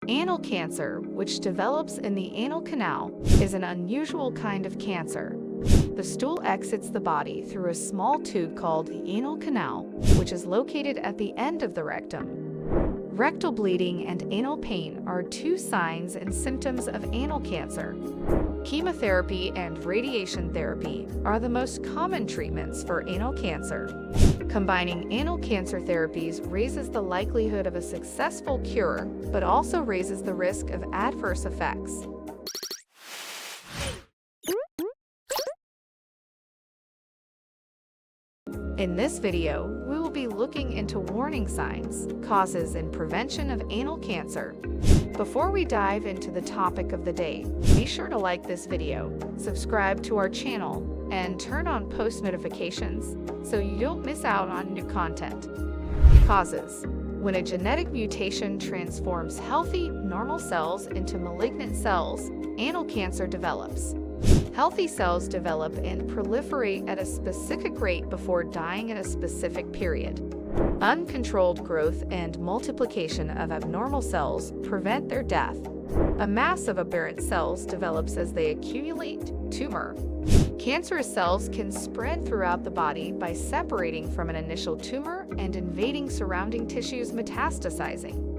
Anal cancer, which develops in the anal canal, is an unusual kind of cancer. The stool exits the body through a small tube called the anal canal, which is located at the end of the rectum. Rectal bleeding and anal pain are two signs and symptoms of anal cancer. Chemotherapy and radiation therapy are the most common treatments for anal cancer. Combining anal cancer therapies raises the likelihood of a successful cure, but also raises the risk of adverse effects. In this video, we will be looking into warning signs, causes, and prevention of anal cancer. Before we dive into the topic of the day, be sure to like this video, subscribe to our channel, and turn on post notifications so you don't miss out on new content. Causes. When a genetic mutation transforms healthy, normal cells into malignant cells, anal cancer develops. Healthy cells develop and proliferate at a specific rate before dying at a specific period. Uncontrolled growth and multiplication of abnormal cells prevent their death. A mass of aberrant cells develops as they accumulate. Tumor. Cancerous cells can spread throughout the body by separating from an initial tumor and invading surrounding tissues, metastasizing.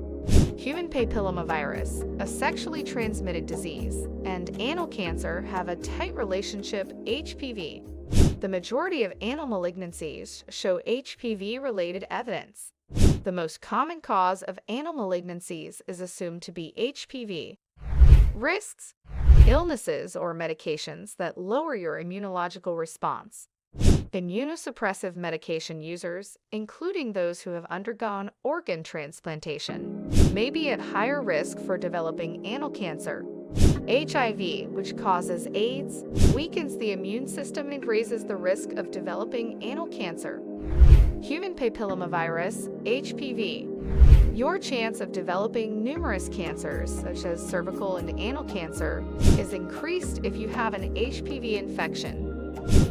Human papillomavirus, a sexually transmitted disease, and anal cancer have a tight relationship. HPV. The majority of anal malignancies show HPV-related evidence. The most common cause of anal malignancies is assumed to be HPV. Risks. Illnesses or medications that lower your immunological response. Immunosuppressive medication users, including those who have undergone organ transplantation, may be at higher risk for developing anal cancer. HIV, which causes AIDS, weakens the immune system and raises the risk of developing anal cancer. Human papillomavirus, HPV. Your chance of developing numerous cancers, such as cervical and anal cancer, is increased if you have an HPV infection.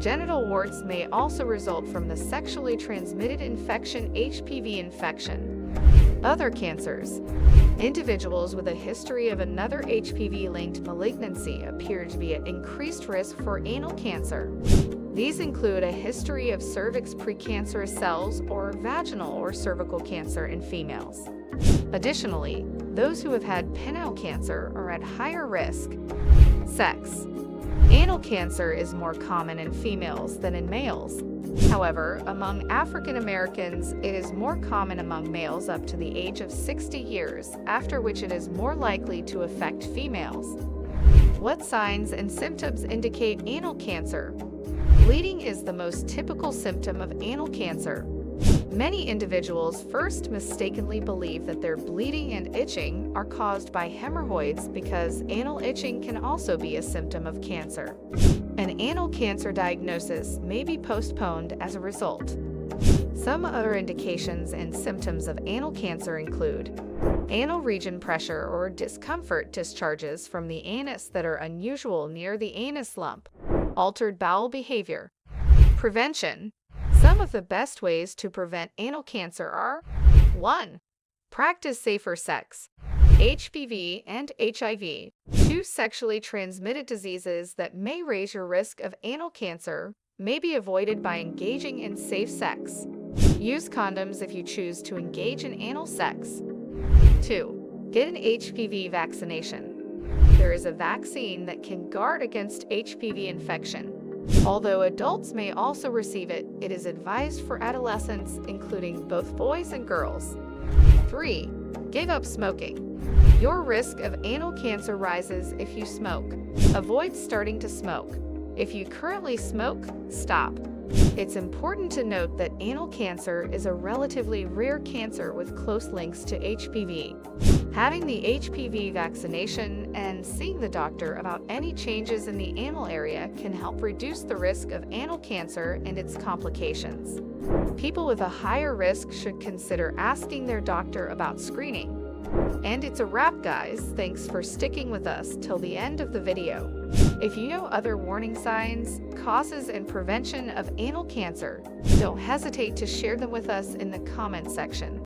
Genital warts may also result from the sexually transmitted infection. HPV infection. Other cancers. Individuals with a history of another HPV-linked malignancy appear to be at increased risk for anal cancer. These include a history of cervix precancerous cells or vaginal or cervical cancer in females. Additionally, those who have had penile cancer are at higher risk. Sex. Anal cancer is more common in females than in males. However, among African Americans, it is more common among males up to the age of 60 years, after which it is more likely to affect females. What signs and symptoms indicate anal cancer? Bleeding is the most typical symptom of anal cancer. Many individuals first mistakenly believe that their bleeding and itching are caused by hemorrhoids because anal itching can also be a symptom of cancer. An anal cancer diagnosis may be postponed as a result. Some other indications and symptoms of anal cancer include anal region pressure or discomfort, discharges from the anus that are unusual near the anus lump, altered bowel behavior. Prevention. Some of the best ways to prevent anal cancer are: 1. Practice safer sex. HPV and HIV, two sexually transmitted diseases that may raise your risk of anal cancer, may be avoided by engaging in safe sex. Use condoms if you choose to engage in anal sex. 2. Get an HPV vaccination. There is a vaccine that can guard against HPV infection. Although adults may also receive it, it is advised for adolescents, including both boys and girls. 3. Give up smoking. Your risk of anal cancer rises if you smoke. Avoid starting to smoke. If you currently smoke, stop. It's important to note that anal cancer is a relatively rare cancer with close links to HPV. Having the HPV vaccination and seeing the doctor about any changes in the anal area can help reduce the risk of anal cancer and its complications. People with a higher risk should consider asking their doctor about screening. And it's a wrap, guys. Thanks for sticking with us till the end of the video. If you know other warning signs, causes, and prevention of anal cancer, don't hesitate to share them with us in the comment section.